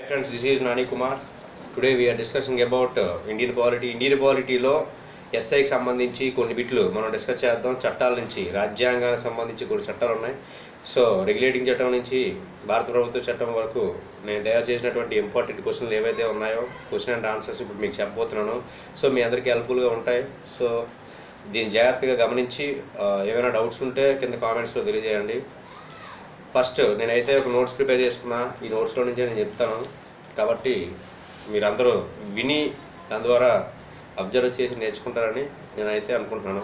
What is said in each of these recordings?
Hi friends, this is Nani Kumar. Today we are discussing about Indian polity. Indian polity ఎస్ఐకి సంబంధించి కొన్ని బిట్లు మనం డిస్కస్ చేద్దాం. చట్టాల నుంచి రాజ్యాంగానికి సంబంధించి కొన్ని చట్టాలు ఉన్నాయి. సో రెగ్యులేటింగ్ చట్టం నుంచి భారత ప్రభుత్వ చట్టం వరకు నేను తయారు చేసినటువంటి ఇంపార్టెంట్ క్వశ్చన్లు ఏవైతే ఉన్నాయో క్వశ్చన్ అండ్ ఆన్సర్స్ ఇప్పుడు మీకు చెప్పబోతున్నాను. సో మీ అందరికీ హెల్ప్ఫుల్గా ఉంటాయి. సో దీన్ని జాగ్రత్తగా గమనించి ఏమైనా డౌట్స్ ఉంటే కింద కామెంట్స్లో తెలియజేయండి. ఫస్ట్ నేనైతే ఒక నోట్స్ ప్రిపేర్ చేసుకున్నా. ఈ నోట్స్లో నుంచే నేను చెప్తాను కాబట్టి మీరందరూ విని దాని ద్వారా అబ్జర్వ్ చేసి నేర్చుకుంటారని నేనైతే అనుకుంటున్నాను.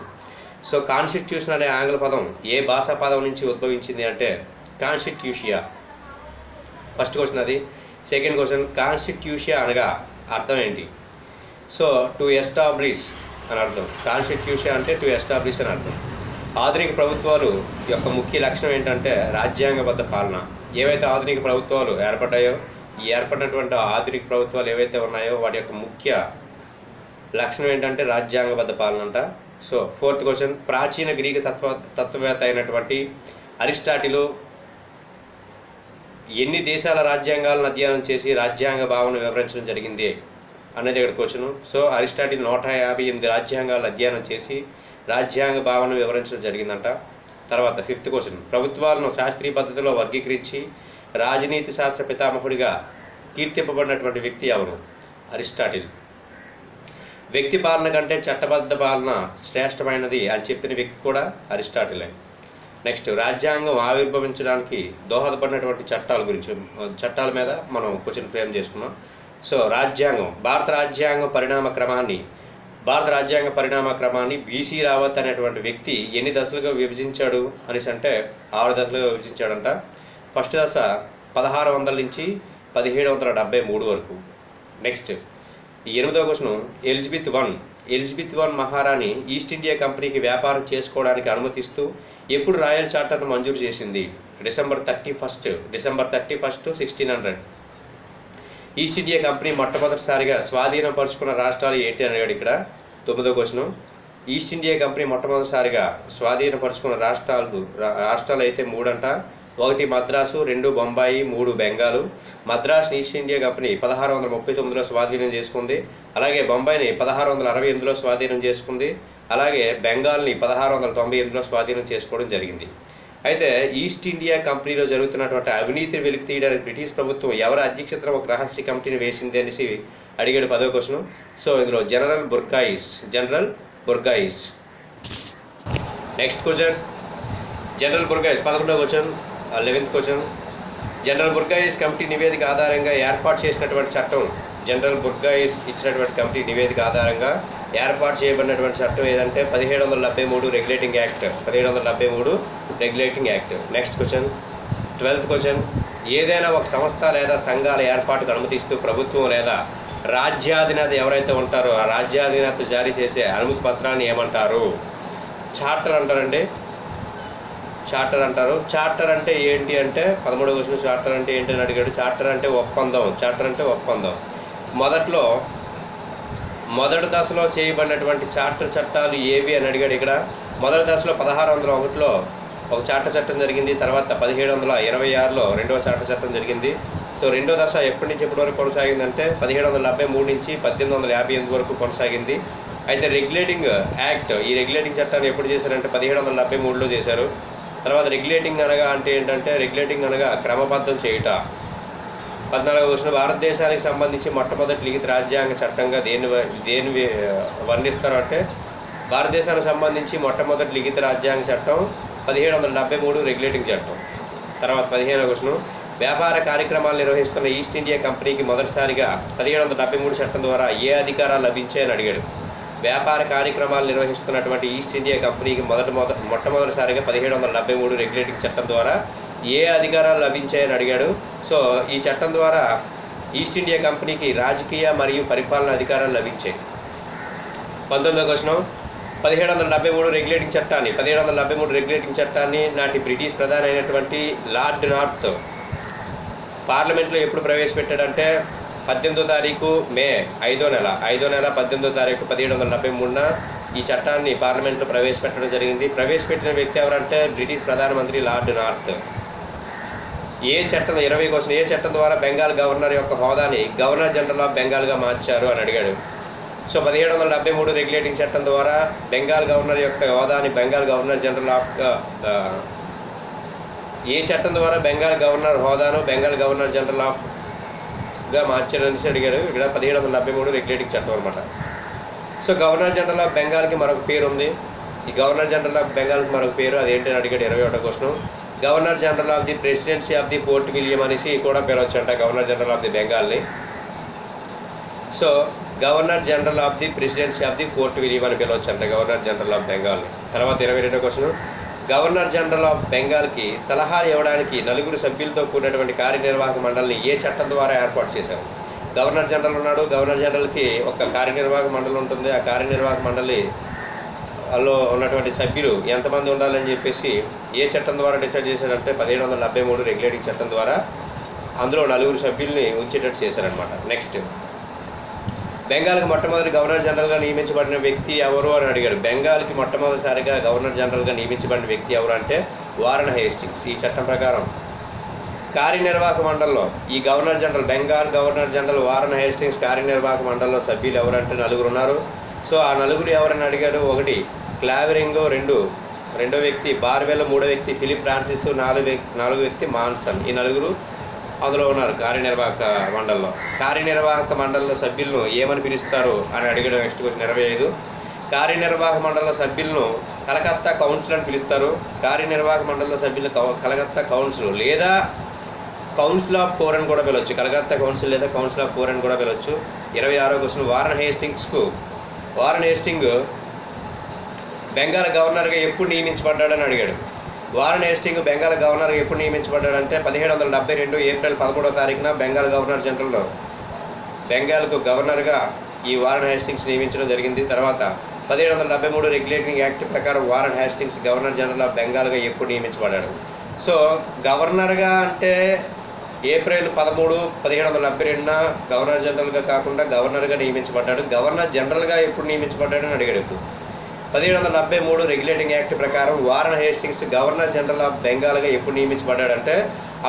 సో కాన్స్టిట్యూషన్ అనే ఆంగ్ల పదం ఏ భాషా పదం నుంచి ఉద్భవించింది అంటే కాన్స్టిట్యూషియా. ఫస్ట్ క్వశ్చన్ అది. సెకండ్ క్వశ్చన్, కాన్స్టిట్యూషియా అనగా అర్థం ఏంటి? సో టు ఎస్టాబ్లిష్ అని అర్థం. కాన్స్టిట్యూషియా అంటే టు ఎస్టాబ్లిష్ అని అర్థం. ఆధునిక ప్రభుత్వాలు యొక్క ముఖ్య లక్షణం ఏంటంటే రాజ్యాంగబద్ధ పాలన. ఏవైతే ఆధునిక ప్రభుత్వాలు ఏర్పడ్డాయో ఈ ఏర్పడినటువంటి ఆధునిక ప్రభుత్వాలు ఏవైతే ఉన్నాయో వాటి యొక్క ముఖ్య లక్షణం ఏంటంటే రాజ్యాంగబద్ధ పాలన అంట. సో ఫోర్త్ క్వశ్చన్, ప్రాచీన గ్రీకు తత్వవేత్త అయినటువంటి అరిస్టాటిల్ ఎన్ని దేశాల రాజ్యాంగాలను అధ్యయనం చేసి రాజ్యాంగ భావన వివరించడం జరిగింది అనేది ఇక్కడ క్వశ్చన్. సో అరిస్టాటిల్ 158 రాజ్యాంగాలను అధ్యయనం చేసి రాజ్యాంగ భావన వివరించడం జరిగిందంట. తర్వాత ఫిఫ్త్ క్వశ్చన్, ప్రభుత్వాలను శాస్త్రీయ పద్ధతిలో వర్గీకరించి రాజనీతి శాస్త్ర పితామహుడిగా కీర్తింపబడినటువంటి వ్యక్తి ఎవరు? అరిస్టాటిల్. వ్యక్తి పాలన కంటే చట్టబద్ధ పాలన శ్రేష్టమైనది అని చెప్పిన వ్యక్తి కూడా అరిస్టాటిలే. నెక్స్ట్, రాజ్యాంగం ఆవిర్భవించడానికి దోహదపడినటువంటి చట్టాల మీద మనం క్వశ్చన్ ఫ్రేమ్ చేసుకున్నాం. సో రాజ్యాంగం, భారత రాజ్యాంగ పరిణామ క్రమాన్ని బీసీ రావత్ అనేటువంటి వ్యక్తి ఎన్ని దశలుగా విభజించాడు అనేసి అంటే 6 దశలుగా విభజించాడంట. ఫస్ట్ దశ 1600 నుంచి 1773 వరకు. నెక్స్ట్ 8వ క్వశ్చన్, ఎలిజబెత్ వన్ మహారాణి ఈస్ట్ ఇండియా కంపెనీకి వ్యాపారం చేసుకోవడానికి అనుమతిస్తూ ఎప్పుడు రాయల్ చార్టర్ను మంజూరు చేసింది? డిసెంబర్ 31, 1600. ఈస్ట్ ఇండియా కంపెనీ మొట్టమొదటిసారిగా స్వాధీనపరుచుకున్న రాష్ట్రాలు ఏంటి అని అడిగాడు ఇక్కడ. 9వ క్వశ్చన్, ఈస్ట్ ఇండియా కంపెనీ మొట్టమొదటిసారిగా స్వాధీనపరుచుకున్న రాష్ట్రాలు అయితే 3 అంట. 1 Madras, 2 Bombay, 3 Bengal. Madras East India company 1639లో స్వాధీనం చేసుకుంది. అలాగే బొంబాయిని 1668లో స్వాధీనం చేసుకుంది. అలాగే బెంగాల్ని 1698లో స్వాధీనం చేసుకోవడం జరిగింది. అయితే ఈస్ట్ ఇండియా కంపెనీలో జరుగుతున్నటువంటి అవినీతిని వెలికి తీయడానికి బ్రిటిష్ ప్రభుత్వం ఎవరి అధ్యక్షతన ఒక రహస్య కమిటీని వేసింది అనేసి అడిగాడు 10వ క్వశ్చన్. సో ఇందులో general Burgoyne. Next question, general Burgoyne. 11వ question, 11th question, general Burgoyne committee నివేదిక ఆధారంగా ఏర్పాటు చేసినటువంటి చట్టం. జనరల్ బుర్గాయిస్ ఇచ్చినటువంటి కమిటీ నివేదిక ఆధారంగా ఏర్పాటు చేయబడినటువంటి చట్టం ఏదంటే 1773 regulating act. Next question, 12th question, ఏదైనా ఒక సంస్థ లేదా సంఘాల ఏర్పాటుకు అనుమతిస్తూ ప్రభుత్వం లేదా రాజ్యాధినేత ఎవరైతే ఉంటారో ఆ రాజ్యాధినేత జారీ చేసే అనుమతి పత్రాన్ని ఏమంటారు? చార్టర్ అంటారండి. చార్టర్ అంటే ఏంటి అంటే 13వ క్వశ్చన్, చార్టర్ అంటే ఏంటి అని అడిగాడు. చార్టర్ అంటే ఒప్పందం. మొదటి దశలో చేయబడినటువంటి చార్టర్ చట్టాలు ఏవి అని అడిగాడు ఇక్కడ. మొదటి దశలో 1601లో ఒక చార్టర్ చట్టం జరిగింది. తర్వాత 1726లో రెండవ చార్టర్ చట్టం జరిగింది. సో రెండో దశ ఎప్పటి నుంచి ఎప్పటి వరకు కొనసాగిందంటే 1773 నుంచి 1858 వరకు కొనసాగింది. అయితే రెగ్యులేటింగ్ చట్టాన్ని ఎప్పుడు చేశారంటే 1773లో చేశారు. తర్వాత రెగ్యులేటింగ్ అనగా క్రమబద్ధం చేయుట. 14వ క్వశ్చన్, భారతదేశానికి సంబంధించి మొట్టమొదటి లిఖిత రాజ్యాంగ చట్టంగా దేని వర్ణిస్తారు అంటే భారతదేశానికి సంబంధించి మొట్టమొదటి లిఖిత రాజ్యాంగ చట్టం 1773 రెగ్యులేటింగ్ చట్టం. తర్వాత 15వ క్వశ్చన్, వ్యాపార కార్యక్రమాలు నిర్వహిస్తున్న ఈస్ట్ ఇండియా కంపెనీకి మొదటిసారిగా 1773 చట్టం ద్వారా ఏ అధికారాలు లభించాయని అడిగాడు. వ్యాపార కార్యక్రమాలు నిర్వహిస్తున్నటువంటి ఈస్ట్ ఇండియా కంపెనీకి మొట్టమొదటిసారిగా 1773 రెగ్యులేటింగ్ చట్టం ద్వారా ఏ అధికారాలు లభించాయని అడిగాడు. సో ఈ చట్టం ద్వారా ఈస్ట్ ఇండియా కంపెనీకి రాజకీయ మరియు పరిపాలన అధికారాలు లభించాయి. 19వ క్వశ్చన్, 1773 రెగ్యులేటింగ్ చట్టాన్ని నాటి బ్రిటిష్ ప్రధాని అయినటువంటి లార్డ్ నార్త్ పార్లమెంట్లో ఎప్పుడు ప్రవేశపెట్టాడంటే 18వ తారీఖు మే 5వ నెల 18వ తారీఖు 1773న ఈ చట్టాన్ని పార్లమెంట్లో ప్రవేశపెట్టడం జరిగింది. ప్రవేశపెట్టిన వ్యక్తి ఎవరంటే బ్రిటిష్ ప్రధానమంత్రి లార్డ్ నార్త్. ఏ చట్టం 20 క్వశ్చన్, ఏ చట్టం ద్వారా బెంగాల్ గవర్నర్ యొక్క హోదాని గవర్నర్ జనరల్ ఆఫ్ బెంగాల్గా మార్చారు అని అడిగాడు. సో 1773 రెగ్యులేటింగ్ చట్టం ద్వారా బెంగాల్ గవర్నర్ యొక్క హోదాని బెంగాల్ గవర్నర్ జనరల్ ఆఫ్ ఏ చట్టం ద్వారా బెంగాల్ గవర్నర్ హోదాను బెంగాల్ గవర్నర్ జనరల్ ఆఫ్గా మార్చారని అడిగాడు. ఇక్కడ 1773 రెగ్యులేటింగ్ చట్టం అనమాట. సో గవర్నర్ జనరల్ ఆఫ్ బెంగాల్కి మరొక పేరు ఉంది. ఈ గవర్నర్ జనరల్ ఆఫ్ బెంగాల్కి మరొక పేరు అదేంటని అడిగాడు. 21వ question. Governor general of the presidency of the Fort William అనేసి కూడా పిలవచ్చు అంట గవర్నర్ జనరల్ ఆఫ్ ది బెంగాల్ని. So governor general of the presidency of the Fort William అని పిలవచ్చు అంట గవర్నర్ జనరల్ ఆఫ్ బెంగాల్ని. తర్వాత 22వ క్వశ్చన్. గవర్నర్ జనరల్ ఆఫ్ బెంగాల్కి సలహాలు ఇవ్వడానికి 4 సభ్యులతో కూడినటువంటి కార్యనిర్వాహక మండలిని ఏ చట్టం ద్వారా ఏర్పాటు చేశారు? గవర్నర్ జనరల్ ఉన్నాడు. గవర్నర్ జనరల్కి ఒక కార్యనిర్వాహక మండలి ఉంటుంది. ఆ కార్యనిర్వాహక మండలిలో ఉన్నటువంటి సభ్యులు ఎంతమంది ఉండాలని చెప్పేసి ఏ చట్టం ద్వారా డిసైడ్ చేశారంటే 1773 రెగ్యులేటింగ్ చట్టం ద్వారా అందులో 4 సభ్యుల్ని ఉంచేటట్టు చేశారనమాట. నెక్స్ట్, బెంగాల్కి మొట్టమొదటి గవర్నర్ జనరల్గా నియమించబడిన వ్యక్తి ఎవరు అని అడిగాడు. బెంగాల్కి మొట్టమొదటిసారిగా గవర్నర్ జనరల్గా నియమించబడిన వ్యక్తి ఎవరు అంటే వారన్ హేస్టింగ్స్. ఈ చట్టం ప్రకారం కార్యనిర్వాహక మండలిలో ఈ governor general Bengal governor general Warren Hastings కార్యనిర్వాహక మండలిలో సభ్యులు ఎవరంటే 4 ఉన్నారు. సో ఆ 4 ఎవరని అడిగాడు. 1 క్లావెరింగో, రెండో వ్యక్తి బార్వెల్, 3వ వ్యక్తి ఫిలిప్ ఫ్రాన్సిస్, 4వ వ్యక్తి మాన్సన్. ఈ 4 అందులో ఉన్నారు కార్యనిర్వాహక మండలిలో. కార్యనిర్వాహక మండలిలో సభ్యులను ఏమని పిలుస్తారు అని అడిగాడు. Next question 25. కార్యనిర్వాహక మండలిలో సభ్యులను కలకత్తా కౌన్సిల్ అని పిలుస్తారు. కార్యనిర్వాహక మండలిలో సభ్యులు కలకత్తా కౌన్సిల్ లేదా కౌన్సిల్ ఆఫ్ ఫోర్ అని కూడా పిలవచ్చు. కలకత్తా కౌన్సిల్ లేదా కౌన్సిల్ ఆఫ్ ఫోర్ అని కూడా పిలవచ్చు. 26వ క్వశ్చన్. వారన్ హేస్టింగ్ బెంగాల్ గవర్నర్గా ఎప్పుడు నియమించబడ్డాడని అడిగాడు. వారన్ హేస్టింగ్ బెంగాల్ గవర్నర్గా ఎప్పుడు నియమించబడ్డాడంటే 1772 ఏప్రిల్ 11వ తారీఖున బెంగాల్ గవర్నర్ జనరల్ బెంగాల్కు గవర్నర్గా ఈ వారన్ హేస్టింగ్స్ నియమించడం జరిగింది. తర్వాత 1773 రెగ్యులేటింగ్ యాక్ట్ ప్రకారం Warren Hastings governor general of బెంగాల్గా ఎప్పుడు నియమించబడ్డాడు. సో గవర్నర్గా అంటే ఏప్రిల్ 13, 1772న గవర్నర్ జనరల్గా కాకుండా గవర్నర్గా నియమించబడ్డాడు. గవర్నర్ జనరల్గా ఎప్పుడు నియమించబడ్డాడని అడిగాడు. 1773 రెగ్యులేటింగ్ యాక్ట్ ప్రకారం Warren Hastings governor general of బెంగాల్గా ఎప్పుడు నియమించబడ్డాడంటే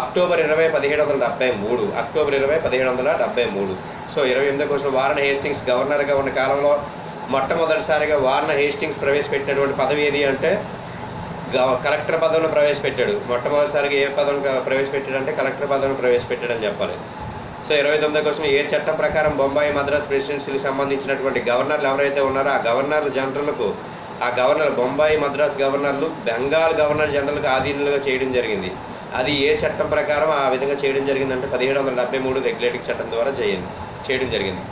అక్టోబర్ 20, 1773. అక్టోబర్ 20, 1773. సో 28వ క్వశ్చన్. వారన్ హేస్టింగ్స్ గవర్నర్గా ఉన్న కాలంలో మొట్టమొదటిసారిగా వారన్ హేస్టింగ్స్ ప్రవేశపెట్టినటువంటి పదవి ఏది అంటే కలెక్టర్ పదవిని ప్రవేశపెట్టాడు. మొట్టమొదటిసారిగా ఏ పదవిని ప్రవేశపెట్టాడంటే కలెక్టర్ పదవిని ప్రవేశపెట్టాడని చెప్పాలి. So 29వ question. ఏ చట్టం ప్రకారం బొంబాయి మద్రాస్ ప్రెసిడెన్సీకి సంబంధించినటువంటి గవర్నర్లు ఎవరైతే ఉన్నారో ఆ గవర్నర్ జనరల్కు ఆ గవర్నర్ బొంబాయి మద్రాస్ గవర్నర్లు బెంగాల్ గవర్నర్ జనరల్కి ఆధీనంగా చేయడం జరిగింది. అది ఏ చట్టం ప్రకారం ఆ విధంగా చేయడం జరిగిందంటే 1773 రెగ్యులేటింగ్ చట్టం ద్వారా చేయడం జరిగింది.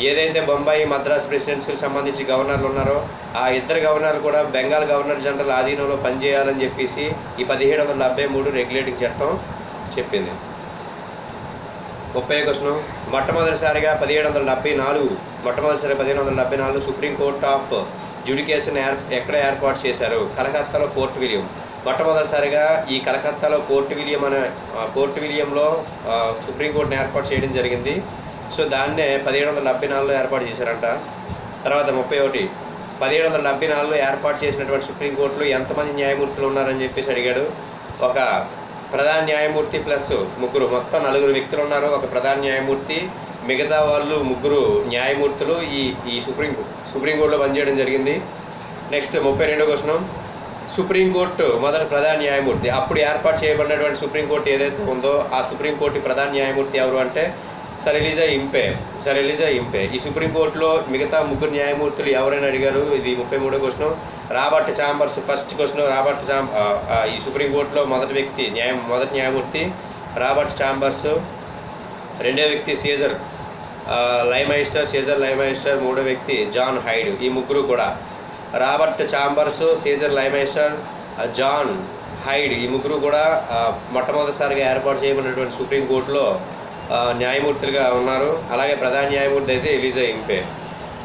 ఏదైతే బొంబాయి మద్రాస్ ప్రెసిడెన్సీకి సంబంధించి గవర్నర్లు ఉన్నారో ఆ ఇద్దరు గవర్నర్లు కూడా బెంగాల్ గవర్నర్ జనరల్ ఆధీనంలో పనిచేయాలని చెప్పేసి ఈ 1773 రెగ్యులేటింగ్ చట్టం చెప్పింది. 30వ క్వశ్చన్. మొట్టమొదటిసారిగా 1774 సుప్రీంకోర్ట్ ఆఫ్ జ్యుడికేషన్ ఎక్కడ ఏర్పాటు చేశారు? కలకత్తాలో పోర్ట్ విలియం. మొట్టమొదటిసారిగా ఈ కలకత్తాలో పోర్ట్ విలియంలో సుప్రీంకోర్టుని ఏర్పాటు చేయడం జరిగింది. సో దాన్నే 1774లో ఏర్పాటు చేశారంట. తర్వాత 31. 1774లో ఏర్పాటు చేసినటువంటి సుప్రీంకోర్టులో ఎంతమంది న్యాయమూర్తులు ఉన్నారని చెప్పేసి అడిగాడు. ఒక ప్రధాన న్యాయమూర్తి ప్లస్ 3, మొత్తం 4 వ్యక్తులు ఉన్నారు. ఒక ప్రధాన న్యాయమూర్తి, మిగతా వాళ్ళు 3 న్యాయమూర్తులు ఈ సుప్రీంకోర్టులో పనిచేయడం జరిగింది. Next 32వ question. సుప్రీంకోర్టు మొదటి ప్రధాన న్యాయమూర్తి అప్పుడు ఏర్పాటు చేయబడినటువంటి సుప్రీంకోర్టు ఏదైతే ఉందో ఆ సుప్రీంకోర్టు ప్రధాన న్యాయమూర్తి ఎవరు అంటే సర్ ఎలిజా ఇంపే. ఈ సుప్రీంకోర్టులో మిగతా 3 న్యాయమూర్తులు ఎవరైనా అడిగారు. ఇది 33వ question. Robert Chambers. First question ఈ సుప్రీంకోర్టులో మొదటి న్యాయమూర్తి రాబర్ట్ చాంబర్స్. రెండో వ్యక్తి సీజర్ లైమైస్టర్. మూడో వ్యక్తి జాన్ హైడ్. ఈ 3 కూడా Robert Chambers, Caesar Lemaistre, John Hyde ఈ 3 కూడా మొట్టమొదటిసారిగా ఏర్పాటు చేయబడినటువంటి సుప్రీంకోర్టులో న్యాయమూర్తులుగా ఉన్నారు. అలాగే ప్రధాన న్యాయమూర్తి అయితే ఎలిజా ఇంపే.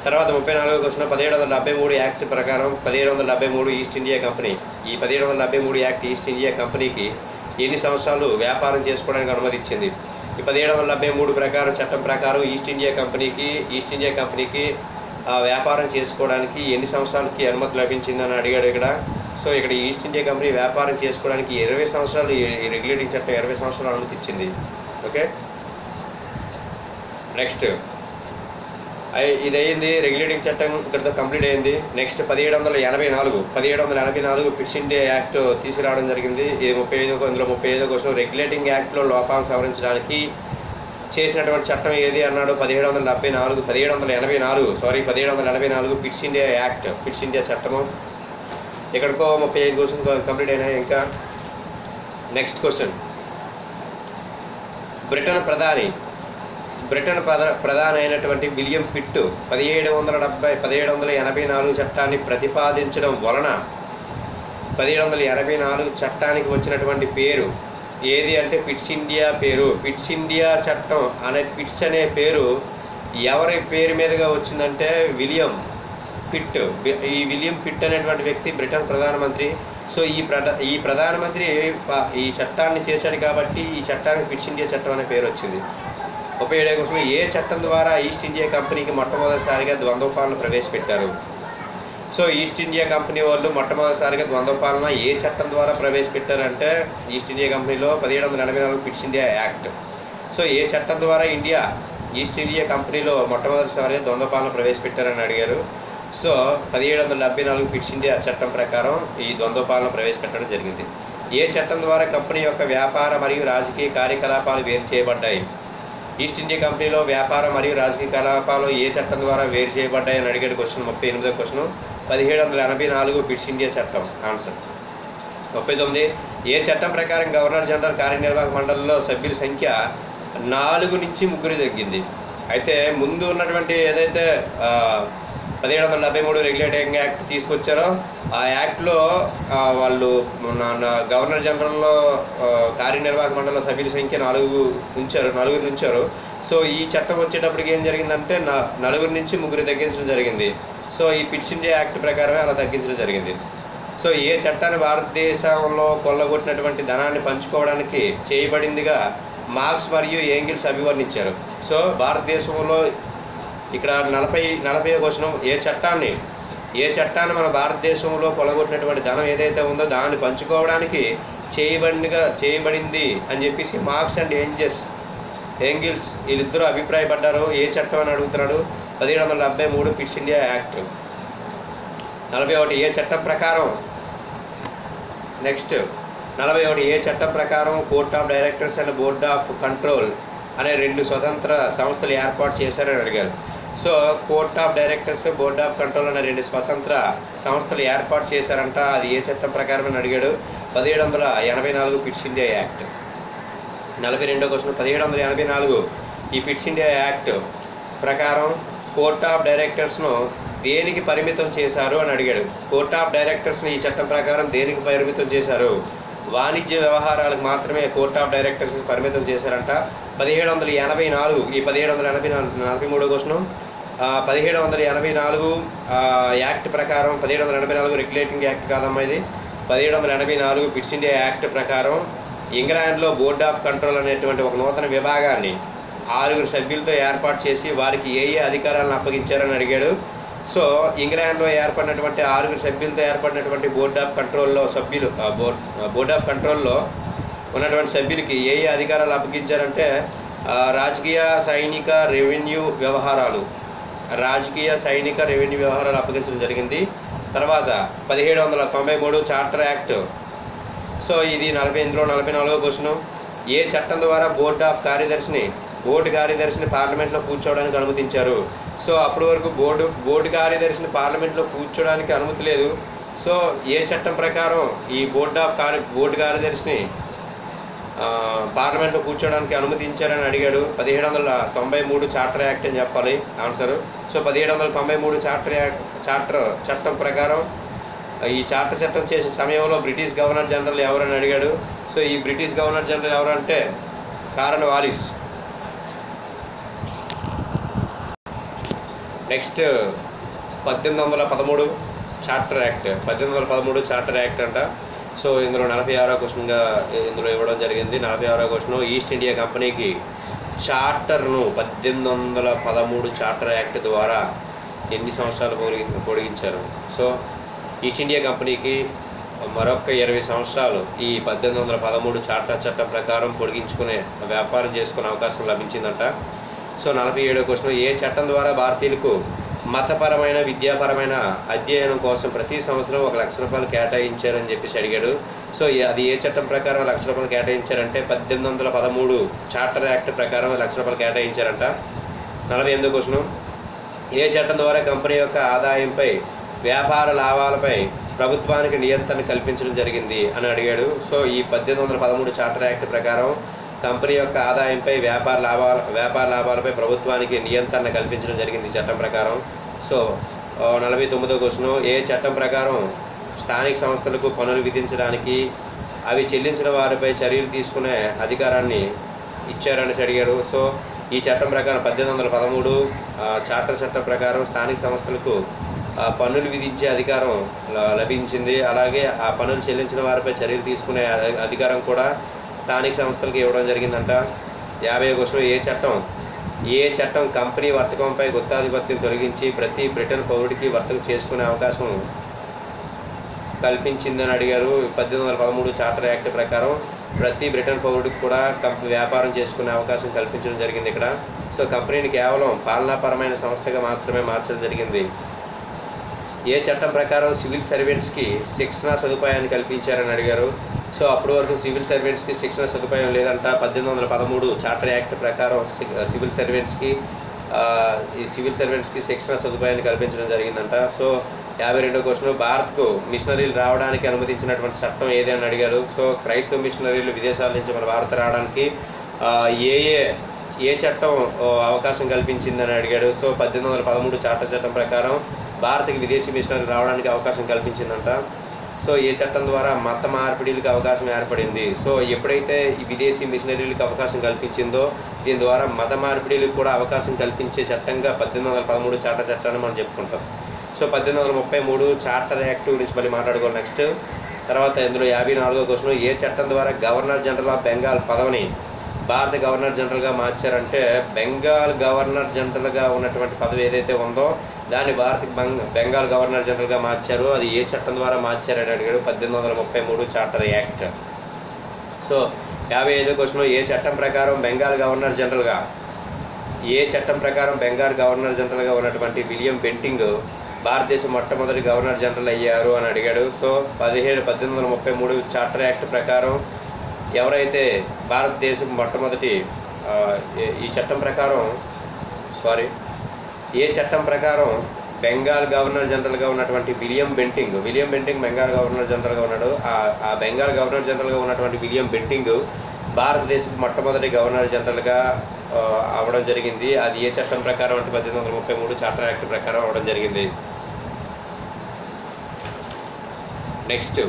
తర్వాత 34వ క్వశ్చన్. 1773 యాక్ట్ ప్రకారం 1773 ఈస్ట్ ఇండియా కంపెనీ ఈ 1773 యాక్ట్ ఈస్ట్ ఇండియా కంపెనీకి ఎన్ని సంవత్సరాలు వ్యాపారం చేసుకోవడానికి అనుమతి ఇచ్చింది? ఈ 1773 చట్టం ప్రకారం ఈస్ట్ ఇండియా కంపెనీకి వ్యాపారం చేసుకోవడానికి ఎన్ని సంవత్సరాలకి అనుమతి లభించిందని అడిగాడు. ఇక్కడ సో ఇక్కడ ఈస్ట్ ఇండియా కంపెనీ వ్యాపారం చేసుకోవడానికి 20 సంవత్సరాలు ఈ రెగ్యులేటింగ్ చట్టం 20 సంవత్సరాలు అనుమతి ఇచ్చింది. ఓకే, నెక్స్ట్ ఇది అయింది, రెగ్యులేటింగ్ చట్టం ఇక్కడితో కంప్లీట్ అయింది. నెక్స్ట్ 1784 ఫిట్స్ ఇండియా యాక్ట్ తీసుకురావడం జరిగింది. ఇది 35 కోసం రెగ్యులేటింగ్ యాక్ట్లో లోపాలను సవరించడానికి చేసినటువంటి చట్టం ఏది అన్నాడు? 1784 fits India act, fits India చట్టము. ఎక్కడికో 35 క్వశ్చన్ కంప్లీట్ అయినాయి. ఇంకా నెక్స్ట్ క్వశ్చన్, బ్రిటన్ ప్రధాని అయినటువంటి విలియం పిట్ 1784 చట్టాన్ని ప్రతిపాదించడం వలన 1784 చట్టానికి వచ్చినటువంటి పేరు ఏది అంటే పిట్స్ ఇండియా పేరు. పిట్స్ ఇండియా చట్టం పిట్స్ అనే పేరు ఎవరి పేరు మీదుగా వచ్చిందంటే విలియం పిట్. ఈ విలియం పిట్ అనేటువంటి వ్యక్తి బ్రిటన్ ప్రధానమంత్రి. సో ఈ ప్రధానమంత్రి ఈ చట్టాన్ని చేశాడు కాబట్టి ఈ చట్టానికి పిట్స్ ఇండియా చట్టం అనే పేరు వచ్చింది. 37 కోసం ఏ చట్టం ద్వారా ఈస్ట్ ఇండియా కంపెనీకి మొట్టమొదటిసారిగా ద్వంద్వ పాలన ప్రవేశపెట్టారు? సో ఈస్ట్ ఇండియా కంపెనీ వాళ్ళు మొట్టమొదటిసారిగా ద్వంద్వ పాలన ఏ చట్టం ద్వారా ప్రవేశపెట్టారంటే ఈస్ట్ ఇండియా కంపెనీలో 1784 ఫిట్స్ ఇండియా యాక్ట్. సో ఏ చట్టం ద్వారా ఈస్ట్ ఇండియా కంపెనీలో మొట్టమొదటిసారిగా ద్వంద్వ పాలన ప్రవేశపెట్టారని అడిగారు. సో 1774 ఫిట్స్ ఇండియా చట్టం ప్రకారం ఈ ద్వంద్వ పాలన ప్రవేశపెట్టడం జరిగింది. ఏ చట్టం ద్వారా కంపెనీ యొక్క వ్యాపార మరియు రాజకీయ కార్యకలాపాలు వేరు చేయబడ్డాయి? ఈస్ట్ ఇండియా కంపెనీలో వ్యాపార మరియు రాజకీయ కలాపాలు ఏ చట్టం ద్వారా వేరు చేయబడ్డాయని అడిగాడు. క్వశ్చన్ 38వ క్వశ్చన్ 1784 ఫిట్స్ ఇండియా చట్టం. ఆన్సర్ 39. ఏ చట్టం ప్రకారం గవర్నర్ జనరల్ కార్యనిర్వాహక మండలిలో సభ్యుల సంఖ్య 4 నుంచి 3 తగ్గింది? అయితే ముందు ఉన్నటువంటి ఏదైతే 1773 రెగ్యులేటింగ్ యాక్ట్ తీసుకొచ్చారో ఆ యాక్ట్లో వాళ్ళు గవర్నర్ జనరల్లో కార్యనిర్వాహక మండలిలో సభ్యుల సంఖ్య 4 ఉంచారు. సో ఈ చట్టం వచ్చేటప్పటికి ఏం జరిగిందంటే 4 నుంచి 3 తగ్గించడం జరిగింది. సో ఈ పిట్స్ ఇండియా యాక్ట్ ప్రకారమే అలా తగ్గించడం జరిగింది. సో ఏ చట్టాన్ని భారతదేశంలో కొల్లగొట్టినటువంటి ధనాన్ని పంచుకోవడానికి చేయబడిందిగా మార్క్స్ మరియు ఏంగిల్స్ అభివర్ణించారు? సో భారతదేశంలో ఇక్కడ 40వ క్వశ్చన్, ఏ చట్టాన్ని మన భారతదేశంలో కొలగొట్టినటువంటి ధనం ఏదైతే ఉందో దాన్ని పంచుకోవడానికి చేయబడింది అని చెప్పేసి మార్క్స్ అండ్ ఏంగిల్స్ వీళ్ళిద్దరూ అభిప్రాయపడ్డారు. ఏ చట్టం అని అడుగుతున్నాడు? 1773 ఫిట్స్ ఇండియా యాక్ట్. 41. ఏ చట్టం ప్రకారం నెక్స్ట్ 41 ఏ చట్టం ప్రకారం court of directors and board of control అనే 2 స్వతంత్ర సంస్థలు ఏర్పాటు చేశారని అడిగారు. So court of directors, board of control అనే 2 స్వతంత్ర సంస్థలు ఏర్పాటు చేశారంట. అది ఏ చట్టం ప్రకారం అని అడిగాడు? 1784 ఫిట్స్ ఇండియా యాక్ట్. 42వ క్వశ్చన్ 1784 ఈ ఫిట్స్ ఇండియా యాక్ట్ ప్రకారం కోర్ట్ ఆఫ్ డైరెక్టర్స్ను దేనికి పరిమితం చేశారు అని అడిగాడు. కోర్ట్ ఆఫ్ డైరెక్టర్స్ను ఈ చట్టం ప్రకారం దేనికి పరిమితం చేశారు? వాణిజ్య వ్యవహారాలకు మాత్రమే కోర్ట్ ఆఫ్ డైరెక్టర్స్ పరిమితం చేశారంట. 1784 ఈ 1783వ క్వశ్చన్ 1784 యాక్ట్ ప్రకారం 1784 రెగ్యులేటింగ్ యాక్ట్ కాదమ్మా ఇది. 1784 ఫిట్స్ ఇండియా యాక్ట్ ప్రకారం ఇంగ్లాండ్లో బోర్డ్ ఆఫ్ కంట్రోల్ అనేటువంటి ఒక నూతన విభాగాన్ని 6 సభ్యులతో ఏర్పాటు చేసి వారికి ఏ అధికారాలను అప్పగించారని అడిగాడు. సో ఇంగ్లాండ్లో ఏర్పడినటువంటి 6 సభ్యులతో ఏర్పడినటువంటి బోర్డ్ ఆఫ్ కంట్రోల్లో ఉన్నటువంటి సభ్యులకి ఏ అధికారాలు అప్పగించారంటే రాజకీయ సైనిక రెవెన్యూ వ్యవహారాలు అప్పగించడం జరిగింది. తర్వాత 1793 చార్టర్ యాక్ట్. సో ఇది 44వ క్వశ్చన్, ఏ చట్టం ద్వారా బోర్డు కార్యదర్శిని పార్లమెంట్లో కూర్చోవడానికి అనుమతించారు? సో అప్పటి వరకు బోర్డు కార్యదర్శిని పార్లమెంట్లో కూర్చోవడానికి అనుమతి లేదు. సో ఏ చట్టం ప్రకారం ఈ బోర్డు కార్యదర్శిని పార్లమెంట్లో కూర్చోవడానికి అనుమతించారని అడిగాడు. 1793 చార్టర్ యాక్ట్ అని చెప్పాలి ఆన్సరు. సో 1793 చార్టర్ చట్టం ప్రకారం ఈ చార్టర్ చట్టం చేసే సమయంలో బ్రిటిష్ గవర్నర్ జనరల్ ఎవరని అడిగాడు. సో ఈ బ్రిటిష్ గవర్నర్ జనరల్ ఎవరంటే Cornwallis. Next 1813 charter act. 1813 charter act అంట. సో ఇందులో 46వ క్వశ్చన్గా ఇందులో ఇవ్వడం జరిగింది. 46వ క్వశ్చన్, ఈస్ట్ ఇండియా కంపెనీకి చార్టర్ను 1813 చార్టర్ యాక్ట్ ద్వారా ఎన్ని సంవత్సరాలు పొడిగించారు? సో ఈస్ట్ ఇండియా కంపెనీకి మరొక 20 సంవత్సరాలు ఈ 1813 చార్టర్ చట్టం ప్రకారం పొడిగించుకునే వ్యాపారం చేసుకునే అవకాశం లభించిందంట. సో 47వ క్వశ్చన్, ఏ చట్టం ద్వారా భారతీయులకు మతపరమైన విద్యాపరమైన అధ్యయనం కోసం ప్రతి సంవత్సరం ₹1,00,000 కేటాయించారని చెప్పేసి అడిగాడు. సో అది ఏ చట్టం ప్రకారం ₹1,00,000 కేటాయించారంటే 1813 చార్టర్ యాక్ట్ ప్రకారం ₹1,00,000 కేటాయించారంట. 48వ క్వశ్చన్, ఏ చట్టం ద్వారా కంపెనీ యొక్క ఆదాయంపై వ్యాపార లాభాలపై ప్రభుత్వానికి నియంత్రణ కల్పించడం జరిగింది అని అడిగాడు. సో ఈ 1813 చార్టర్ యాక్ట్ ప్రకారం కంపెనీ యొక్క ఆదాయంపై వ్యాపార లాభాలపై ప్రభుత్వానికి నియంత్రణ కల్పించడం జరిగింది చట్టం ప్రకారం. సో 49వ క్వశ్చన్, ఏ చట్టం ప్రకారం స్థానిక సంస్థలకు పన్నులు విధించడానికి అవి చెల్లించిన వారిపై చర్యలు తీసుకునే అధికారాన్ని ఇచ్చారని అడిగారు. సో ఈ చట్టం ప్రకారం 1813 చార్టర్ చట్టం ప్రకారం స్థానిక సంస్థలకు పన్నులు విధించే అధికారం లభించింది. అలాగే ఆ పన్నులు చెల్లించిన వారిపై చర్యలు తీసుకునే అధికారం కూడా స్థానిక సంస్థలకు ఇవ్వడం జరిగిందంట. 50వ క్వశ్చన్, ఏ చట్టం కంపెనీ వర్తకంపై గుత్తాధిపత్యం తొలగించి ప్రతి బ్రిటన్ పౌరుడికి వర్తకం చేసుకునే అవకాశం కల్పించిందని అడిగారు. 1813 చార్టర్ యాక్ట్ ప్రకారం ప్రతి బ్రిటన్ పౌరుడికి కూడా వ్యాపారం చేసుకునే అవకాశం కల్పించడం జరిగింది ఇక్కడ. సో కంపెనీని కేవలం పాలనాపరమైన సంస్థగా మాత్రమే మార్చడం జరిగింది. ఏ చట్టం ప్రకారం సివిల్ సర్వెంట్స్కి శిక్షణ సదుపాయాన్ని కల్పించారని అడిగారు. సో అప్పటి వరకు సివిల్ సర్వెంట్స్కి శిక్షణ సదుపాయం లేదంట. 1813 చార్టర్ యాక్ట్ ప్రకారం సివిల్ సర్వెంట్స్కి శిక్షణ సదుపాయాన్ని కల్పించడం జరిగిందంట. సో 52వ క్వశ్చన్, భారత్కు మిషనరీలు రావడానికి అనుమతించినటువంటి చట్టం ఏది అని అడిగారు. సో క్రైస్తవ మిషనరీలు విదేశాల నుంచి మన భారత్ రావడానికి ఏ చట్టం అవకాశం కల్పించిందని అడిగాడు. సో 1813 చార్టర్ చట్టం ప్రకారం భారత్కి విదేశీ మిషనరీలు రావడానికి అవకాశం కల్పించిందంట. సో ఏ చట్టం ద్వారా మత మార్పిడిలకు అవకాశం ఏర్పడింది. సో ఎప్పుడైతే ఈ విదేశీ మిషనరీలకు అవకాశం కల్పించిందో దీని ద్వారా మత మార్పిడిలకు కూడా అవకాశం కల్పించే చట్టంగా 1813 చార్టర్ చట్టాన్ని మనం చెప్పుకుంటాం. సో 1833 చార్టర్ యాక్ట్ గురించి మళ్ళీ మాట్లాడుకోవాలి నెక్స్ట్. తర్వాత ఇందులో 54వ క్వశ్చన్, ఏ చట్టం ద్వారా గవర్నర్ జనరల్ ఆఫ్ బెంగాల్ పదవిని భారత గవర్నర్ జనరల్గా మార్చారంటే బెంగాల్ గవర్నర్ జనరల్గా ఉన్నటువంటి పదవి ఏదైతే ఉందో దాన్ని బెంగాల్ గవర్నర్ జనరల్గా మార్చారు. అది ఏ చట్టం ద్వారా మార్చారని అడిగాడు. 1833 చార్టర్ యాక్ట్. సో 55వ క్వశ్చన్, ఏ చట్టం ప్రకారం బెంగాల్ గవర్నర్ జనరల్గా ఉన్నటువంటి విలియం బెంటింగ్ భారతదేశం మొట్టమొదటి గవర్నర్ జనరల్ అయ్యారు అని అడిగాడు. సో 1833 చార్టర్ యాక్ట్ ప్రకారం ఎవరైతే భారతదేశం మొట్టమొదటి ఏ చట్టం ప్రకారం బెంగాల్ గవర్నర్ జనరల్గా ఉన్నటువంటి విలియం బెంటింగ్ బెంగాల్ గవర్నర్ జనరల్గా ఉన్నాడు. ఆ బెంగాల్ గవర్నర్ జనరల్గా ఉన్నటువంటి విలియం బెంటింగ్ భారతదేశం మొట్టమొదటి గవర్నర్ జనరల్గా అవ్వడం జరిగింది. అది ఏ చట్టం ప్రకారం అంటే 1833 చార్టర్ యాక్ట్ ప్రకారం అవ్వడం జరిగింది. నెక్స్ట్,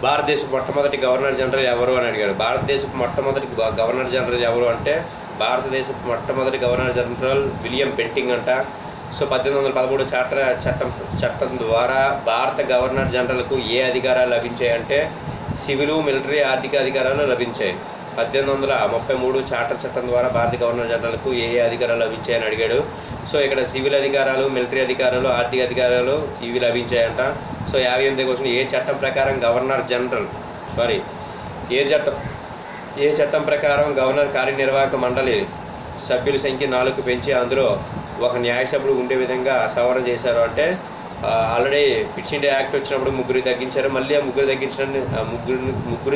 భారతదేశం మొట్టమొదటి గవర్నర్ జనరల్ ఎవరు అని అడిగాడు. భారతదేశపు మొట్టమొదటి గవర్నర్ జనరల్ ఎవరు అంటే భారతదేశపు మొట్టమొదటి గవర్నర్ జనరల్ విలియం బెంటింగ్ అంట. సో 1813 చట్టం ద్వారా భారత గవర్నర్ జనరల్కు ఏ అధికారాలు లభించాయంటే సివిలు, మిలిటరీ, ఆర్థిక అధికారాలు లభించాయి. 1833 చార్టర్ చట్టం ద్వారా భారత గవర్నర్ జనరల్కు ఏ అధికారాలు లభించాయని అడిగాడు. సో ఇక్కడ సివిల్ అధికారాలు, మిలిటరీ అధికారాలు, ఆర్థిక అధికారాలు ఇవి లభించాయంట. సో 58వ క్వశ్చన్, ఏ చట్టం ప్రకారం ఏ చట్టం ప్రకారం గవర్నర్ కార్యనిర్వాహక మండలి సభ్యుల సంఖ్య 4కు పెంచి అందులో ఒక న్యాయసభ్యుడు ఉండే విధంగా సవరణ చేశారు అంటే ఆల్రెడీ పిట్స్ ఇండియా యాక్ట్ వచ్చినప్పుడు ముగ్గురు తగ్గించారు. మళ్ళీ ఆ ముగ్గురు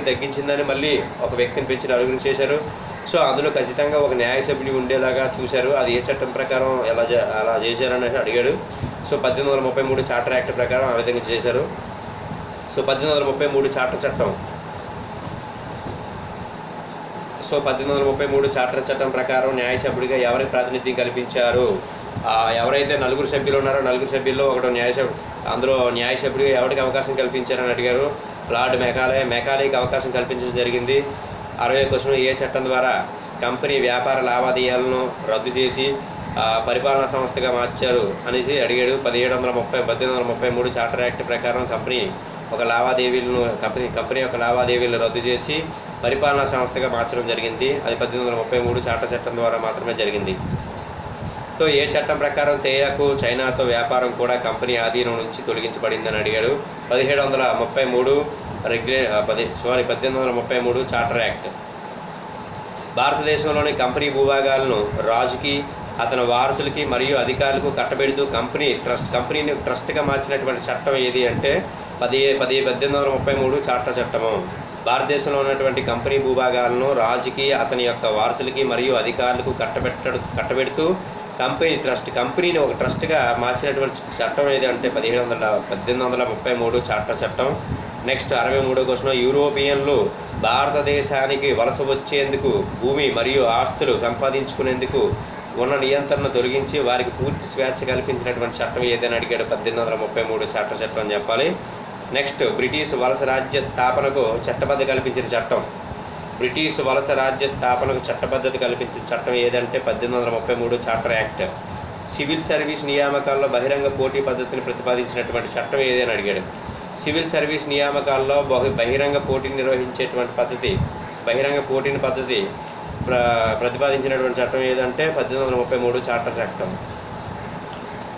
తగ్గించిందని మళ్ళీ ఒక వ్యక్తిని పెంచి 4 చేశారు. సో అందులో ఖచ్చితంగా ఒక న్యాయసభ్యుడు ఉండేలాగా చూశారు. అది ఏ చట్టం ప్రకారం అలా చేశారని అడిగాడు. సో 1833 చార్టర్ యాక్ట్ ప్రకారం ఆ విధంగా చేశారు. సో 1833 చార్టర్ చట్టం ప్రకారం న్యాయసభ్యుడిగా ఎవరికి ప్రాతినిధ్యం కల్పించారు. ఎవరైతే 4 సభ్యులు ఉన్నారో 4 సభ్యుల్లో ఒకడు అందులో న్యాయసభ్యుడిగా ఎవరికి అవకాశం కల్పించారని అడిగారు. లార్డ్ మెకాలేకి అవకాశం కల్పించడం జరిగింది. 60వ క్వశ్చన్, ఏ చట్టం ద్వారా కంపెనీ వ్యాపార లావాదేవీలను రద్దు చేసి పరిపాలనా సంస్థగా మార్చారు అనేసి అడిగాడు. 1833 చార్టర్ యాక్ట్ ప్రకారం కంపెనీ యొక్క లావాదేవీలను రద్దు చేసి పరిపాలనా సంస్థగా మార్చడం జరిగింది. అది 1833 చార్టర్ చట్టం ద్వారా మాత్రమే జరిగింది. సో ఏ చట్టం ప్రకారం తేయాకు చైనాతో వ్యాపారం కూడా కంపెనీ ఆధీనం నుంచి తొలగించబడిందని అడిగాడు. 1733 1833 చార్టర్ యాక్ట్. భారతదేశంలోని కంపెనీ భూభాగాలను రాజుకి, అతని వారసులకి మరియు అధికారులకు కట్టబెడుతూ కంపెనీని ట్రస్ట్గా మార్చినటువంటి చట్టం ఏది అంటే 1833 చార్టర్ చట్టము. భారతదేశంలో ఉన్నటువంటి కంపెనీ భూభాగాలను రాజుకి, అతని యొక్క వారసులకి మరియు అధికారులకు కట్టబెడుతూ కంపెనీని ఒక ట్రస్ట్గా మార్చినటువంటి చట్టం ఏది అంటే 1833 చార్టర్ చట్టం. నెక్స్ట్ 63వ క్వశ్చన్, యూరోపియన్లు భారతదేశానికి వలస వచ్చేందుకు భూమి మరియు ఆస్తులు సంపాదించుకునేందుకు ఉన్న నియంత్రణను తొలగించి వారికి పూర్తి స్వేచ్ఛ కల్పించినటువంటి చట్టం ఏదని అడిగాడు. 1833 చార్టర్ చట్టం అని చెప్పాలి. నెక్స్ట్, బ్రిటిష్ వలస రాజ్య స్థాపనకు చట్టబద్ధత కల్పించిన చట్టం. బ్రిటిష్ వలస రాజ్య స్థాపనకు చట్టబద్ధత కల్పించిన చట్టం ఏదంటే 1833 చార్టర్ యాక్ట్. సివిల్ సర్వీస్ నియామకాల్లో బహిరంగ పోటీ పద్ధతిని ప్రతిపాదించినటువంటి చట్టం ఏదని అడిగాడు. సివిల్ సర్వీస్ నియామకాల్లో బహిరంగ పోటీని నిర్వహించేటువంటి బహిరంగ పోటీని ప్రతిపాదించినటువంటి చట్టం ఏదంటే 1833 చార్టర్ చట్టం.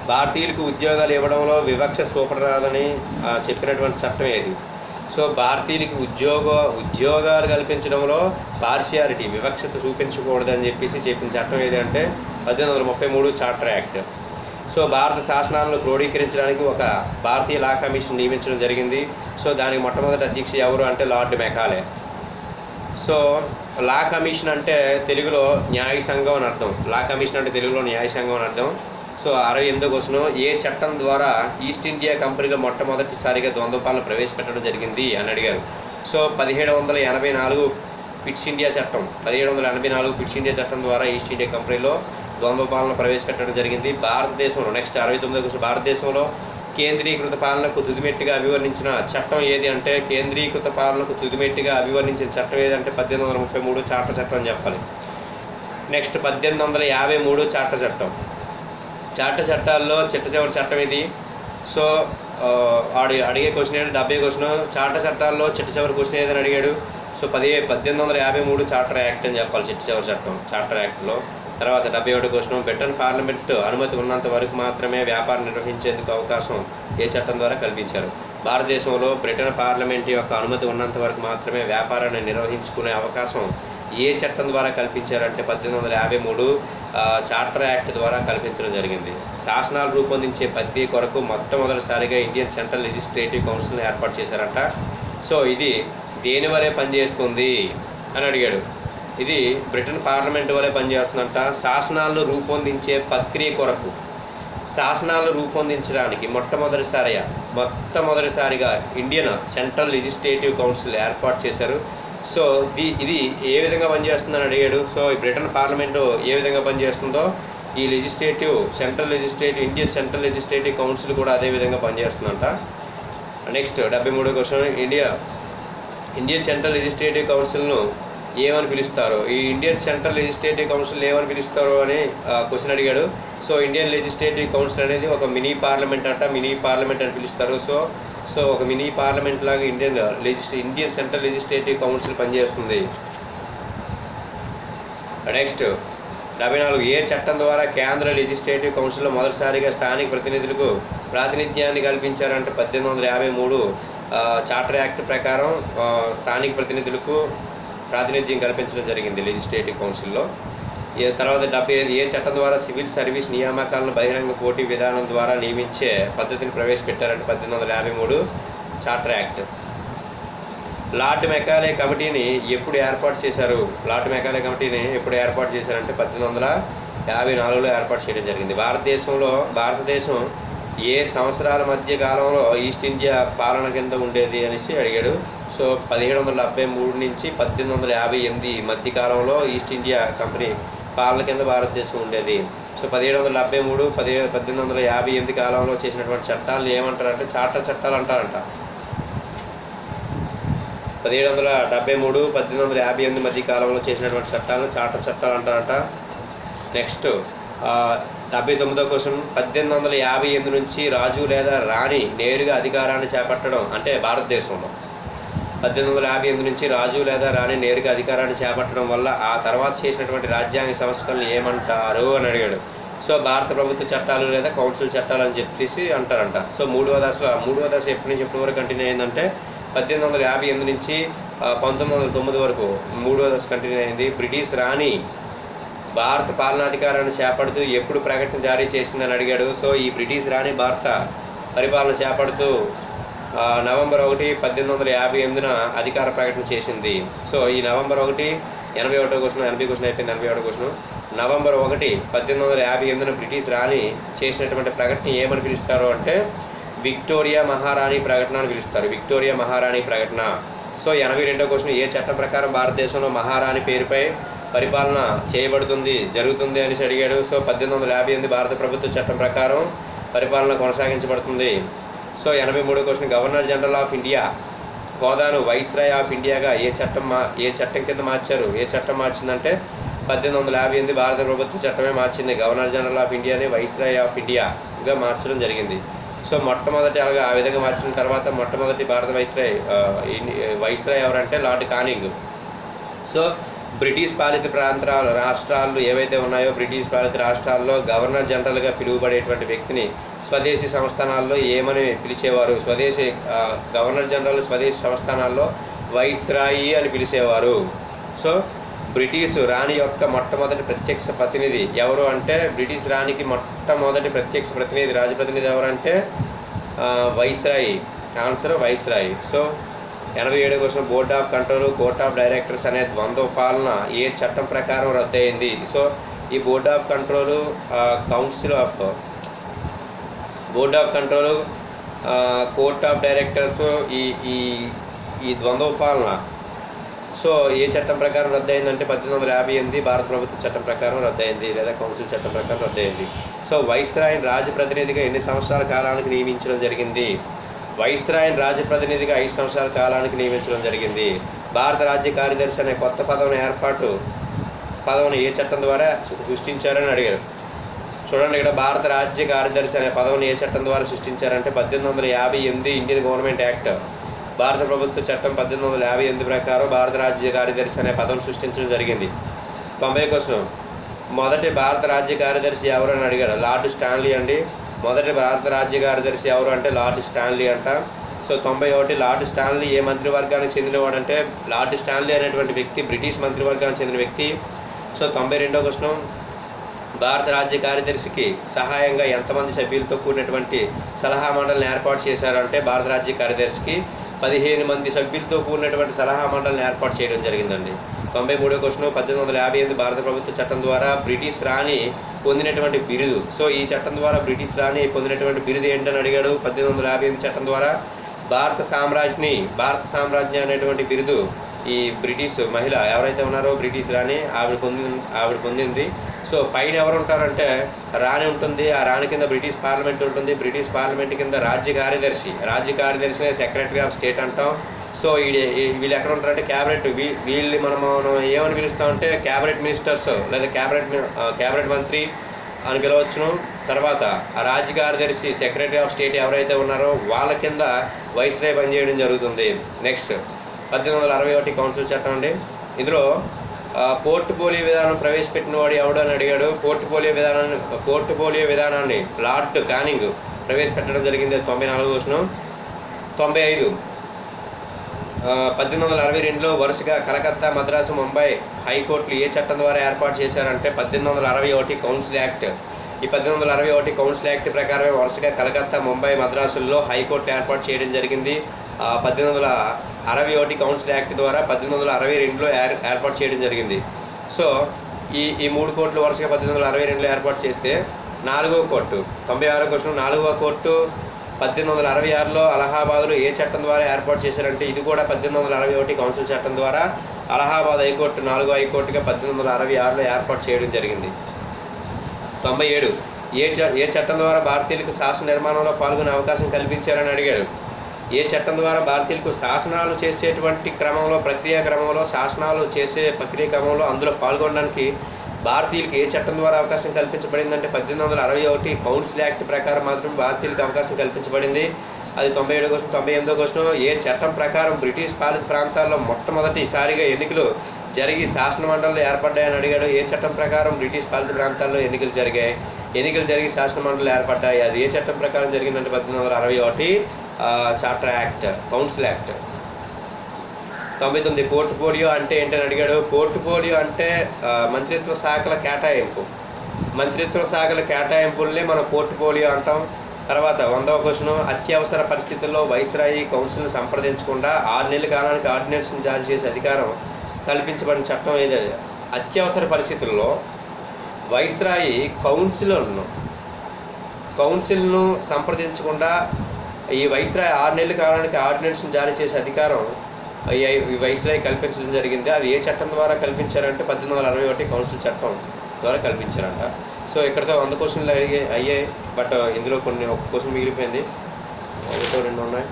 భారతీయులకు ఉద్యోగాలు ఇవ్వడంలో వివక్ష చూపరాదని చెప్పినటువంటి చట్టం ఏది? సో భారతీయులకి ఉద్యోగాలు కల్పించడంలో పార్షియాలిటీ, వివక్షత చూపించకూడదని చెప్పిన చట్టం ఏది అంటే 1833 చార్టర్ యాక్ట్. సో భారత శాసనాలను క్రోడీకరించడానికి ఒక భారతీయ లా కమిషన్ నియమించడం జరిగింది. సో దానికి మొట్టమొదటి అధ్యక్ష ఎవరు అంటే lord Macaulay. So law commission అంటే తెలుగులో న్యాయ సంఘం అని అర్థం. లా కమిషన్ అంటే తెలుగులో న్యాయ సంఘం అని అర్థం. సో 68వ క్వశ్చన్, ఏ చట్టం ద్వారా ఈస్ట్ ఇండియా కంపెనీలో మొట్టమొదటిసారిగా ద్వంద్వ పాలన ప్రవేశపెట్టడం జరిగింది అని అడిగారు. సో 1784 పిట్స్ ఇండియా చట్టం. 1784 పిట్స్ ఇండియా చట్టం ద్వారా ఈస్ట్ ఇండియా కంపెనీలో ద్వంద్వ పాలన ప్రవేశపెట్టడం జరిగింది. భారతదేశంలో నెక్స్ట్ 69వ క్వశ్చన్, భారతదేశంలో కేంద్రీకృత పాలనకు తుదిమెట్టిగా అభివర్ణించిన చట్టం ఏది అంటే కేంద్రీకృత పాలనకు తుదిమెట్టిగా అభివర్ణించిన చట్టం ఏదంటే 1833 చార్టర్ చట్టం అని చెప్పాలి. నెక్స్ట్ 1853 చార్టర్ చట్టం. చార్టర్ చట్టాల్లో చిట్టచివరి చట్టం ఇది. సో అడిగే క్వశ్చన్ ఏంటి 70 క్వశ్చన్, చార్టర్ చట్టాల్లో చిట్టచివరి క్వశ్చన్ ఏదని అడిగాడు. సో 1853 చార్టర్ యాక్ట్ అని చెప్పాలి చిట్టచివరి చట్టం చార్టర్ యాక్ట్లో. తర్వాత 71వ క్వశ్చన్, బ్రిటన్ పార్లమెంట్ అనుమతి ఉన్నంత వరకు మాత్రమే వ్యాపారం నిర్వహించేందుకు అవకాశం ఏ చట్టం ద్వారా కల్పించారు? భారతదేశంలో బ్రిటన్ పార్లమెంట్ యొక్క అనుమతి ఉన్నంత వరకు మాత్రమే వ్యాపారాన్ని నిర్వహించుకునే అవకాశం ఏ చట్టం ద్వారా కల్పించారంటే 1853 చార్టర్ యాక్ట్ ద్వారా కల్పించడం జరిగింది. శాసనాలు రూపొందించే ప్రక్రియ కొరకు మొట్టమొదటిసారిగా ఇండియన్ సెంట్రల్ లెజిస్లేటివ్ కౌన్సిల్ని ఏర్పాటు చేశారంట. సో ఇది దేని వరే పనిచేస్తుంది అని అడిగాడు. ఇది బ్రిటన్ పార్లమెంట్ వలె పనిచేస్తుందంట. శాసనాలను రూపొందించే ప్రక్రియ కొరకు శాసనాలను రూపొందించడానికి మొట్టమొదటిసారిగా ఇండియన్ సెంట్రల్ లెజిస్లేటివ్ కౌన్సిల్ ఏర్పాటు చేశారు. సో ఇది ఏ విధంగా పనిచేస్తుందని అడిగాడు. సో ఈ బ్రిటన్ పార్లమెంటు ఏ విధంగా పనిచేస్తుందో ఈ ఇండియన్ సెంట్రల్ లెజిస్లేటివ్ కౌన్సిల్ కూడా అదే విధంగా పనిచేస్తుందంట. నెక్స్ట్ 73వ క్వశ్చన్, ఇండియన్ సెంట్రల్ లెజిస్లేటివ్ కౌన్సిల్ను ఏమని పిలుస్తారు? ఈ ఇండియన్ సెంట్రల్ లెజిస్లేటివ్ కౌన్సిల్ ఏమని పిలుస్తారు అని క్వశ్చన్ అడిగాడు. సో ఇండియన్ లెజిస్లేటివ్ కౌన్సిల్ అనేది ఒక మినీ పార్లమెంట్ మినీ పార్లమెంట్ అని పిలుస్తారు. సో ఒక మినీ పార్లమెంట్ లాగా ఇండియన్ సెంట్రల్ లెజిస్లేటివ్ కౌన్సిల్ పనిచేస్తుంది. నెక్స్ట్ 74, ఏ చట్టం ద్వారా కేంద్ర లెజిస్లేటివ్ కౌన్సిల్లో మొదటిసారిగా స్థానిక ప్రతినిధులకు ప్రాతినిధ్యాన్ని కల్పించారంటే 1853 చార్టర్ యాక్ట్ ప్రకారం స్థానిక ప్రతినిధులకు ప్రాతినిధ్యం కల్పించడం జరిగింది లెజిస్లేటివ్ కౌన్సిల్లో. తర్వాత 75, ఏ చట్టం ద్వారా సివిల్ సర్వీస్ నియామకాలను బహిరంగ పోటీ విధానం ద్వారా నియమించే పద్ధతిని ప్రవేశపెట్టారంటే 1853 చార్టర్ యాక్ట్. లార్డ్ మెకాలే కమిటీని ఎప్పుడు ఏర్పాటు చేశారు? లార్డ్ మెకాలే కమిటీని ఎప్పుడు ఏర్పాటు చేశారంటే 1854లో ఏర్పాటు చేయడం జరిగింది. భారతదేశం ఏ సంవత్సరాల మధ్య కాలంలో ఈస్ట్ ఇండియా పాలన కింద ఉండేది అనేసి అడిగాడు. సో 1773 నుంచి 1858 మధ్య కాలంలో ఈస్ట్ ఇండియా కంపెనీ పాలన కింద భారతదేశం ఉండేది. సో 1773 1858 కాలంలో చేసినటువంటి చట్టాలను ఏమంటారంటే చార్టర్ చట్టాలు అంటారంట. 1773 1858 మధ్య కాలంలో చేసినటువంటి చట్టాలను చార్టర్ చట్టాలు అంటారంట. నెక్స్ట్ 79వ క్వశ్చన్, 1858 నుంచి రాజు లేదా రాణి నేరుగా అధికారాన్ని చేపట్టడం అంటే భారతదేశంలో 1858 నుంచి రాజు లేదా రాణి నేరుగా అధికారాన్ని చేపట్టడం వల్ల ఆ తర్వాత చేసినటువంటి రాజ్యాంగ సంస్కరణలు ఏమంటారు అని అడిగాడు. సో భారత ప్రభుత్వ చట్టాలు లేదా కౌన్సిల్ చట్టాలు అని చెప్పేసి అంటారంట. సో మూడవ దశ ఎప్పటి నుంచి ఎప్పటి వరకు కంటిన్యూ అయిందంటే 1858 నుంచి 1909 వరకు మూడవ దశ కంటిన్యూ అయింది. బ్రిటిష్ రాణి భారత పాలనాధికారాన్ని చేపడుతూ ఎప్పుడు ప్రకటన జారీ చేసిందని అడిగాడు. సో ఈ బ్రిటిష్ రాణి భారత పరిపాలన చేపడుతూ నవంబర్ 1, 1858న అధికార ప్రకటన చేసింది. సో ఈ నవంబర్ 1 81వ క్వశ్చన్, 80 క్వశ్చన్ అయిపోయింది. 81వ క్వశ్చన్ నవంబర్ 1, 1858న బ్రిటిష్ రాణి చేసినటువంటి ప్రకటన ఏమని పిలుస్తారు అంటే విక్టోరియా మహారాణి ప్రకటన అని పిలుస్తారు. విక్టోరియా మహారాణి ప్రకటన. సో 82వ క్వశ్చన్ ఏ చట్టం ప్రకారం భారతదేశంలో మహారాణి పేరుపై పరిపాలన జరుగుతుంది అనేసి అడిగాడు. సో 1858 భారత ప్రభుత్వ చట్టం ప్రకారం పరిపాలన కొనసాగించబడుతుంది. సో 83వ question governor general of India హోదాను వైస్రాయ్ ఆఫ్ ఇండియాగా ఏ చట్టం కింద మార్చారు? ఏ చట్టం మార్చిందంటే 1858 భారత ప్రభుత్వ చట్టమే మార్చింది. గవర్నర్ జనరల్ ఆఫ్ ఇండియాని వైస్రాయ్ ఆఫ్ ఇండియాగా మార్చడం జరిగింది. సో మొట్టమొదటి అలాగా ఆ విధంగా మార్చిన తర్వాత మొట్టమొదటి భారత వైస్రాయ్ ఎవరంటే లార్డ్ కానింగ్. సో బ్రిటిష్ పాలిత రాష్ట్రాలు ఏవైతే ఉన్నాయో బ్రిటిష్ పాలిత రాష్ట్రాల్లో గవర్నర్ జనరల్గా పిలువబడేటువంటి వ్యక్తిని స్వదేశీ సంస్థానాల్లో ఏమని పిలిచేవారు? గవర్నర్ జనరల్ స్వదేశీ సంస్థానాల్లో వైస్రాయి అని పిలిచేవారు. సో బ్రిటిష్ రాణి యొక్క మొట్టమొదటి ప్రత్యక్ష ప్రతినిధి ఎవరు అంటే బ్రిటిష్ రాణికి మొట్టమొదటి ప్రత్యక్ష ప్రతినిధి రాజప్రతినిధి ఎవరంటే వైస్రాయి. Answer viceroy. సో 87వ question board of control, court of directors అనే ద్వంద్వ పాలన ఏ చట్టం ప్రకారం రద్దయింది? సో ఈ board of control, board of control, court of directors ఈ ద్వంద్వ పాలన సో ఏ చట్టం ప్రకారం రద్దయిందంటే 1858 భారత ప్రభుత్వ చట్టం ప్రకారం రద్దయింది లేదా కౌన్సిల్ చట్టం ప్రకారం రద్దయింది. సో వైస్రాయ్ని రాజప్రతినిధిగా ఎన్ని సంవత్సరాల కాలానికి నియమించడం జరిగింది? వైస్రాయ్ని రాజప్రతినిధిగా 5 సంవత్సరాల కాలానికి నియమించడం జరిగింది. భారత రాజ్య కార్యదర్శి అనే కొత్త పదవిని ఏ చట్టం ద్వారా సృష్టించారని అడిగారు. చూడండి, ఇక్కడ భారత రాజ్య కార్యదర్శి అనే పదవిని ఏ చట్టం ద్వారా సృష్టించారంటే 1858 ఇండియన్ గవర్నమెంట్ యాక్ట్, భారత ప్రభుత్వ చట్టం 1858 ప్రకారం భారత రాజ్య కార్యదర్శి అనే పదవిని సృష్టించడం జరిగింది. 90వ క్వశ్చన్ మొదటి భారత రాజ్య కార్యదర్శి ఎవరు అని అడిగాడు. లార్డ్ స్టాన్లీ అండి. మొదటి భారత రాజ్య కార్యదర్శి ఎవరు అంటే లార్డ్ స్టాన్లీ అంట. సో 91 లార్డ్ స్టాన్లీ ఏ మంత్రివర్గానికి చెందినవాడంటే లార్డ్ స్టాన్లీ అనేటువంటి వ్యక్తి బ్రిటిష్ మంత్రివర్గానికి చెందిన వ్యక్తి. సో 92వ క్వశ్చన్ భారత రాజ్య కార్యదర్శికి సహాయంగా ఎంతమంది సభ్యులతో కూడినటువంటి సలహా మండలిని ఏర్పాటు చేశారంటే భారత రాజ్య కార్యదర్శికి 15 మంది సభ్యులతో కూడినటువంటి సలహా మండలిని ఏర్పాటు చేయడం జరిగిందండి. 93వ క్వశ్చన్ 1858 భారత ప్రభుత్వ చట్టం ద్వారా బ్రిటిష్ రాణి పొందినటువంటి బిరుదు. సో ఈ చట్టం ద్వారా బ్రిటిష్ రాణి పొందినటువంటి బిరుదు ఏంటని అడిగాడు. 1858 చట్టం ద్వారా భారత సామ్రాజ్యం అనేటువంటి బిరుదు ఈ బ్రిటిష్ మహిళ ఎవరైతే ఉన్నారో బ్రిటిష్ రాణి ఆవిడ పొందింది. సో పైన ఎవరు ఉంటారంటే రాణి ఉంటుంది. ఆ రాణి కింద బ్రిటిష్ పార్లమెంట్ ఉంటుంది. బ్రిటిష్ పార్లమెంట్ కింద రాజ్య కార్యదర్శిని సెక్రటరీ ఆఫ్ స్టేట్ అంటాం. సో వీళ్ళు ఎక్కడ ఉంటారంటే క్యాబినెట్. వీళ్ళు మనం ఏమని పిలుస్తామంటే క్యాబినెట్ మినిస్టర్స్ లేదా క్యాబినెట్ మంత్రి అని పిలవచ్చును. తర్వాత ఆ రాజ్య కార్యదర్శి సెక్రటరీ ఆఫ్ స్టేట్ ఎవరైతే ఉన్నారో వాళ్ళ కింద వైస్రాయ్ పనిచేయడం జరుగుతుంది. నెక్స్ట్ 1861 కౌన్సిల్ చట్టం అండి. ఇందులో పోర్ట్ఫోలియో విధానం ప్రవేశపెట్టిన వాడు ఎవడు అని అడిగాడు. పోర్ట్ఫోలియో విధానాన్ని లార్డ్ కానింగ్ ప్రవేశపెట్టడం జరిగింది. 94వ క్వశ్చన్. 95 1862లో వరుసగా కలకత్తా, మద్రాసు, ముంబై హైకోర్టులు ఏ చట్టం ద్వారా ఏర్పాటు చేశారంటే 1861 కౌన్సిల్ యాక్ట్. ఈ 1861 కౌన్సిల్ యాక్ట్ ప్రకారమే వరుసగా కలకత్తా, ముంబై, మద్రాసుల్లో హైకోర్టులు ఏర్పాటు చేయడం జరిగింది. 1861 కౌన్సిల్ యాక్ట్ ద్వారా 1862లో ఏర్పాటు చేయడం జరిగింది. సో ఈ 3 కోర్టులు వరుసగా 1862లో ఏర్పాటు చేస్తే 4వ కోర్టు 96వ క్వశ్చన్ 4వ కోర్టు 1866లో అలహాబాద్లో ఏ చట్టం ద్వారా ఏర్పాటు చేశారంటే ఇది కూడా 1861 కౌన్సిల్ చట్టం ద్వారా అలహాబాద్ హైకోర్టు 4వ హైకోర్టుగా 1866లో ఏర్పాటు చేయడం జరిగింది. 97 ఏ చట్టం ద్వారా భారతీయులకు శాసన నిర్మాణంలో పాల్గొనే అవకాశం కల్పించారని అడిగాడు. ఏ చట్టం ద్వారా భారతీయులకు శాసనాలు చేసేటువంటి శాసనాలు చేసే ప్రక్రియ క్రమంలో అందులో పాల్గొనడానికి భారతీయులకు ఏ చట్టం ద్వారా అవకాశం కల్పించబడిందంటే 1861 కౌన్సిల్ యాక్ట్ ప్రకారం మాత్రం భారతీయులకు అవకాశం కల్పించబడింది. అది 97వ క్వశ్చన్. 98వ క్వశ్చన్ ఏ చట్టం ప్రకారం బ్రిటిష్ పాలిత ప్రాంతాల్లో మొట్టమొదటిసారిగా ఎన్నికలు జరిగి శాసనమండలి ఏర్పడ్డాయని అడిగాడు. ఏ చట్టం ప్రకారం బ్రిటిష్ పాలిత ప్రాంతాల్లో ఎన్నికలు జరిగాయి? ఎన్నికలు జరిగి శాసనమండలి ఏర్పడ్డాయి. అది ఏ చట్టం ప్రకారం జరిగిందంటే 1861 charter act, council act. 99 portfolio అంటే ఏంటని అడిగాడు. పోర్ట్ఫోలియో అంటే మంత్రిత్వ శాఖల కేటాయింపు. మంత్రిత్వ శాఖల కేటాయింపుల్ని మనం పోర్ట్ఫోలియో అంటాం. తర్వాత 100వ క్వశ్చన్, అత్యవసర పరిస్థితుల్లో వైస్రాయి కౌన్సిల్ని సంప్రదించకుండా 6 నెలల కాలానికి ఆర్డినెన్స్ని జారీ చేసే అధికారం కల్పించబడిన చట్టం ఏది? అత్యవసర పరిస్థితుల్లో వైస్రాయి కౌన్సిల్ను సంప్రదించకుండా ఈ వైస్రాయి 6 నెలల కాలానికి ఆర్డినెన్స్ని జారీ చేసే అధికారం ఈ వైస్రాయి కల్పించడం జరిగింది. అది ఏ చట్టం ద్వారా కల్పించారంటే 1861 కౌన్సిల్ చట్టం ద్వారా కల్పించారంట. సో ఇక్కడతో 100 క్వశ్చన్లు అయ్యాయి. బట్ ఇందులో ఒక క్వశ్చన్ మిగిలిపోయింది, 1 2 ఉన్నాయి.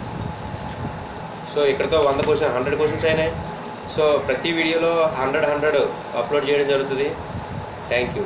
సో ఇక్కడతో 100 క్వశ్చన్స్ అయినాయి. సో ప్రతి వీడియోలో 100 అప్లోడ్ చేయడం జరుగుతుంది. Thank you.